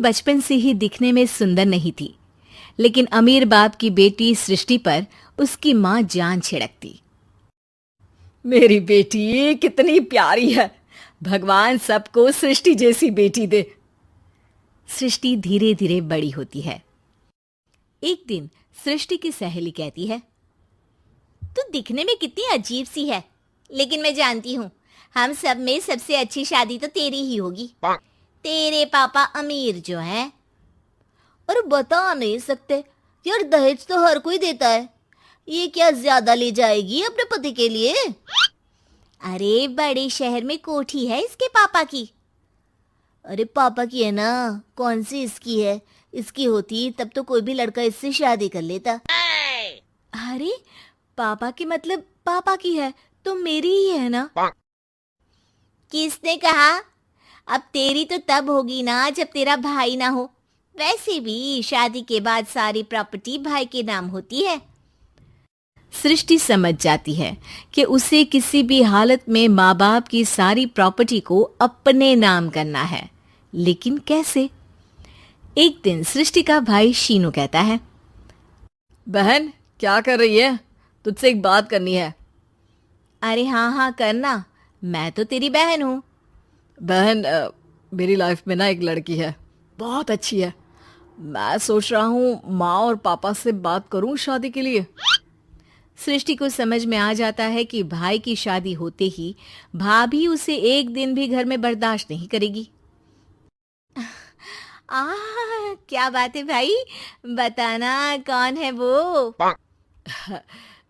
बचपन से ही दिखने में सुंदर नहीं थी, लेकिन अमीर बाप की बेटी सृष्टि पर उसकी माँ जान छिड़कती। मेरी बेटी कितनी प्यारी है, भगवान सबको सृष्टि जैसी बेटी दे। सृष्टि धीरे धीरे बड़ी होती है। एक दिन सृष्टि की सहेली कहती है, तू दिखने में कितनी अजीब सी है, लेकिन मैं जानती हूँ हम सब में सबसे अच्छी शादी तो तेरी ही होगी। तेरे पापा अमीर जो हैं। और बता नहीं सकते यार, दहेज तो हर कोई देता है, ये क्या ज्यादा ले जाएगी अपने पति के लिए? अरे बड़े शहर में कोठी है इसके पापा की। अरे पापा की है ना, कौन सी इसकी है? इसकी होती तब तो कोई भी लड़का इससे शादी कर लेता। अरे पापा की मतलब पापा की है तो मेरी ही है ना? किसने कहा? अब तेरी तो तब होगी ना जब तेरा भाई ना हो। वैसे भी शादी के बाद सारी प्रॉपर्टी भाई के नाम होती है। सृष्टि समझ जाती है कि उसे किसी भी हालत में माँ बाप की सारी प्रॉपर्टी को अपने नाम करना है, लेकिन कैसे? एक दिन सृष्टि का भाई शीनू कहता है, बहन क्या कर रही है? तुझसे एक बात करनी है। अरे हाँ हाँ करना, मैं तो तेरी बहन हूँ। बहन मेरी लाइफ में ना एक लड़की है, बहुत अच्छी है। मैं सोच रहा हूँ माँ और पापा से बात करूँ शादी के लिए। सृष्टि को समझ में आ जाता है कि भाई की शादी होते ही भाभी उसे एक दिन भी घर में बर्दाश्त नहीं करेगी। क्या बात है भाई, बताना कौन है वो?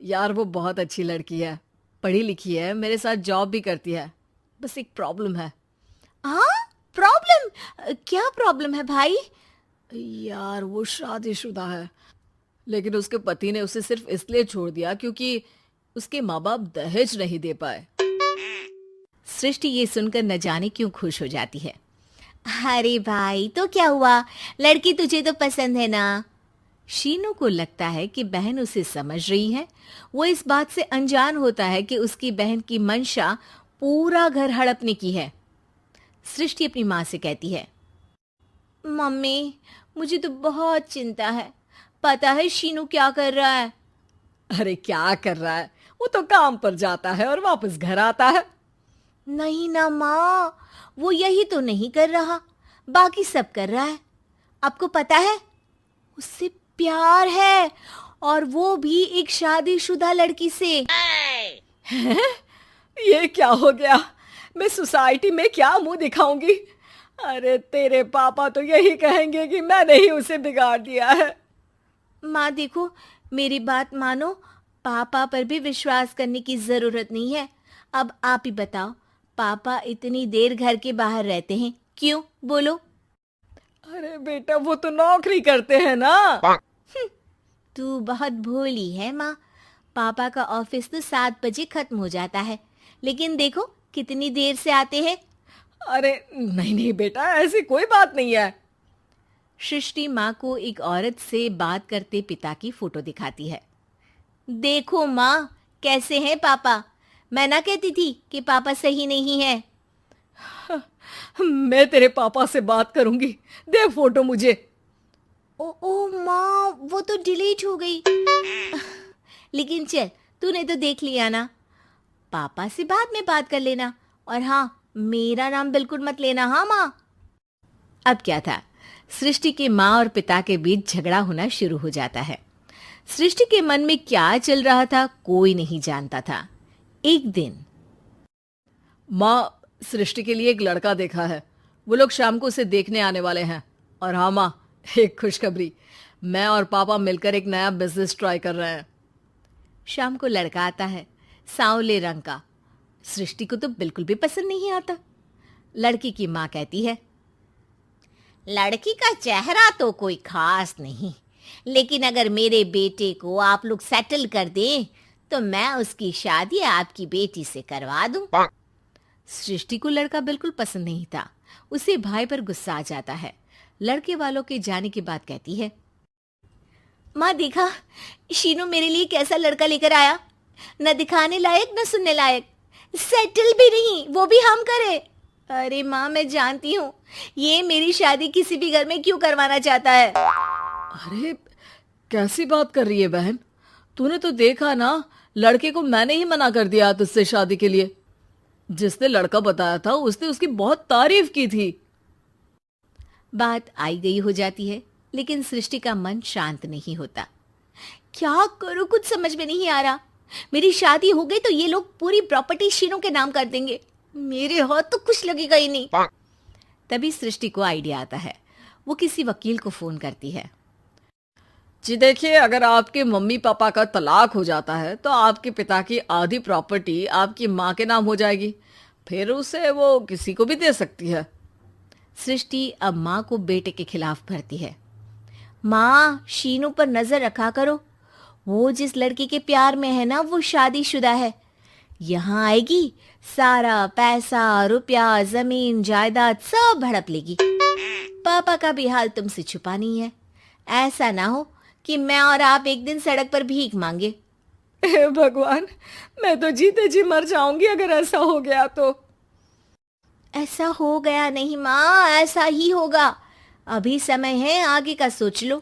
यार वो बहुत अच्छी लड़की है, पढ़ी लिखी है, मेरे साथ जॉब भी करती है। बस एक प्रॉब्लम है। हाँ प्रॉब्लम? क्या प्रॉब्लम है भाई? यार वो शादीशुदा है, लेकिन उसके पति ने उसे सिर्फ इसलिए छोड़ दिया क्योंकि उसके माँ बाप दहेज नहीं दे पाए। सृष्टि ये सुनकर न जाने क्यों खुश हो जाती है। अरे भाई तो क्या हुआ, लड़की तुझे तो पसंद है ना? शीनू को लगता है कि बहन उसे समझ रही है। वो इस बात से अनजान होता है कि उसकी बहन की मंशा पूरा घर हड़पने की है। सृष्टि अपनी माँ से कहती है, मम्मी मुझे तो बहुत चिंता है, पता है शीनू क्या कर रहा है? अरे क्या कर रहा है, वो तो काम पर जाता है और वापस घर आता है। नहीं ना माँ, वो यही तो नहीं कर रहा, बाकी सब कर रहा है। आपको पता है उससे प्यार है, और वो भी एक शादीशुदा लड़की से। हैं? ये क्या हो गया? मैं सोसाइटी में क्या मुंह दिखाऊंगी? अरे तेरे पापा तो यही कहेंगे कि मैंने ही उसे बिगाड़ दिया है। माँ देखो, मेरी बात मानो, पापा पर भी विश्वास करने की जरूरत नहीं है। अब आप ही बताओ, पापा इतनी देर घर के बाहर रहते हैं क्यों, बोलो? अरे बेटा वो तो नौकरी करते हैं ना। तू बहुत भोली है माँ। पापा का ऑफिस तो 7 बजे खत्म हो जाता है, लेकिन देखो कितनी देर से आते हैं। अरे नहीं नहीं बेटा, ऐसी कोई बात नहीं है। सृष्टि माँ को एक औरत से बात करते पिता की फोटो दिखाती है। देखो माँ कैसे हैं पापा, मैं ना कहती थी कि पापा सही नहीं है। मैं तेरे पापा से बात करूंगी, दे फोटो मुझे। ओ माँ, वो तो डिलीट हो गई। लेकिन चल, तूने तो देख लिया ना, पापा से बाद में बात कर लेना। और हाँ, मेरा नाम बिल्कुल मत लेना। हाँ माँ। अब क्या था, सृष्टि के माँ और पिता के बीच झगड़ा होना शुरू हो जाता है। सृष्टि के मन में क्या चल रहा था कोई नहीं जानता था। एक दिन, माँ सृष्टि के लिए एक लड़का देखा है, वो लोग शाम को उसे देखने आने वाले हैं। और हाँ माँ, एक खुशखबरी, मैं और पापा मिलकर एक नया बिजनेस ट्राई कर रहे हैं। शाम को लड़का आता है, सांवले रंग का। सृष्टि को तो बिल्कुल भी पसंद नहीं आता। लड़की की माँ कहती है, लड़की का चेहरा तो कोई खास नहीं, लेकिन अगर मेरे बेटे को आप लोग सेटल कर दें तो मैं उसकी शादी आपकी बेटी से करवा दूं। सृष्टि को लड़का बिल्कुल पसंद नहीं था। उसे भाई पर गुस्सा आ जाता है। लड़के वालों के जाने के बाद कहती है, माँ देखा शीनू मेरे लिए कैसा लड़का लेकर आया, न दिखाने लायक न सुनने लायक, सेटल भी नहीं, वो भी हम करे। अरे माँ, मैं जानती हूँ ये मेरी शादी किसी भी घर में क्यों करवाना चाहता है। अरे कैसी बात कर रही है बहन? तूने तो देखा ना, लड़के को मैंने ही मना कर दिया तुझसे शादी के लिए। जिसने लड़का बताया था उसने उसकी बहुत तारीफ की थी। बात आई गई हो जाती है, लेकिन सृष्टि का मन शांत नहीं होता। क्या करूं, कुछ समझ में नहीं आ रहा। मेरी शादी हो गई तो ये लोग पूरी प्रॉपर्टी शीनू के नाम कर देंगे, मेरे हाथ तो कुछ लगेगा ही नहीं। तभी सृष्टि को आइडिया आता है। वो किसी वकील को फोन करती है। जी देखिए, अगर आपके मम्मी पापा का तलाक हो जाता है तो आपके पिता की आधी प्रॉपर्टी आपकी माँ के नाम हो जाएगी, फिर उसे वो किसी को भी दे सकती है। सृष्टि अब माँ को बेटे के खिलाफ भरती है। माँ, शीनू पर नजर रखा करो। वो जिस लड़की के प्यार में है ना, वो शादीशुदा है। यहाँ आएगी, सारा पैसा, रुपया, जमीन, जायदाद सब हड़प लेगी। पापा का भी हाल तुमसे छुपा नहीं है। ऐसा ना हो कि मैं और आप एक दिन सड़क पर भीख मांगे। हे भगवान, मैं तो जीते जी मर जाऊंगी अगर ऐसा हो गया तो। ऐसा हो गया नहीं माँ, ऐसा ही होगा। अभी समय है, आगे का सोच लो।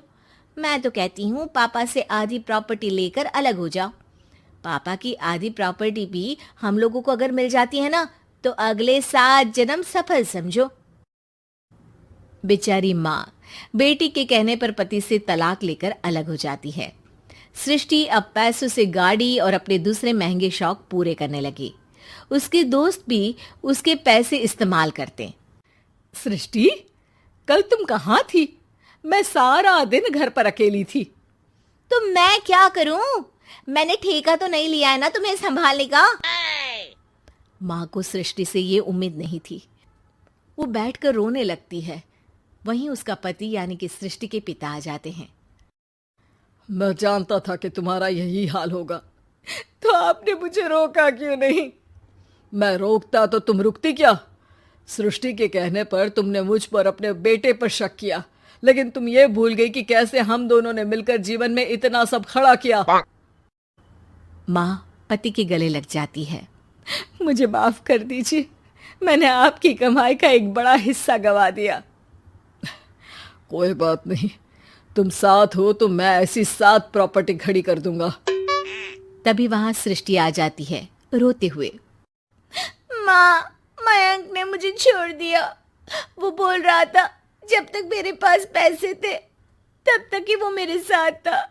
मैं तो कहती हूँ पापा से आधी प्रॉपर्टी लेकर अलग हो जाओ। पापा की आधी प्रॉपर्टी भी हम लोगों को अगर मिल जाती है ना, तो अगले 7 जन्म सफल समझो। बेचारी माँ बेटी के कहने पर पति से तलाक लेकर अलग हो जाती है। सृष्टि अब पैसों से गाड़ी और अपने दूसरे महंगे शौक पूरे करने लगी। उसके दोस्त भी उसके पैसे इस्तेमाल करते। सृष्टि, कल तुम कहाँ थी? मैं सारा दिन घर पर अकेली थी। तो मैं क्या करूं? मैंने ठेका तो नहीं लिया है ना तुम्हें संभालने का। माँ को सृष्टि से ये उम्मीद नहीं थी। वो बैठकर रोने लगती है। वहीं उसका पति यानी कि सृष्टि के पिता आ जाते हैं। मैं जानता था कि तुम्हारा यही हाल होगा, तो आपने मुझे रोका क्यों नहीं? मैं रोकता तो तुम रुकती क्या? सृष्टि के कहने पर तुमने मुझ पर, अपने बेटे पर शक किया, लेकिन तुम ये भूल गई कि कैसे हम दोनों ने मिलकर जीवन में इतना सब खड़ा किया। माँ पति के गले लग जाती है। मुझे माफ कर दीजिए, मैंने आपकी कमाई का एक बड़ा हिस्सा गवा दिया। कोई बात नहीं, तुम साथ हो तो मैं ऐसी 7 प्रॉपर्टी खड़ी कर दूंगा। तभी वहां सृष्टि आ जाती है रोते हुए। माँ, मयंक ने मुझे छोड़ दिया। वो बोल रहा था जब तक मेरे पास पैसे थे तब तक ही वो मेरे साथ था।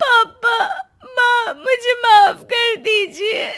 पापा, माँ, मुझे माफ कर दीजिए।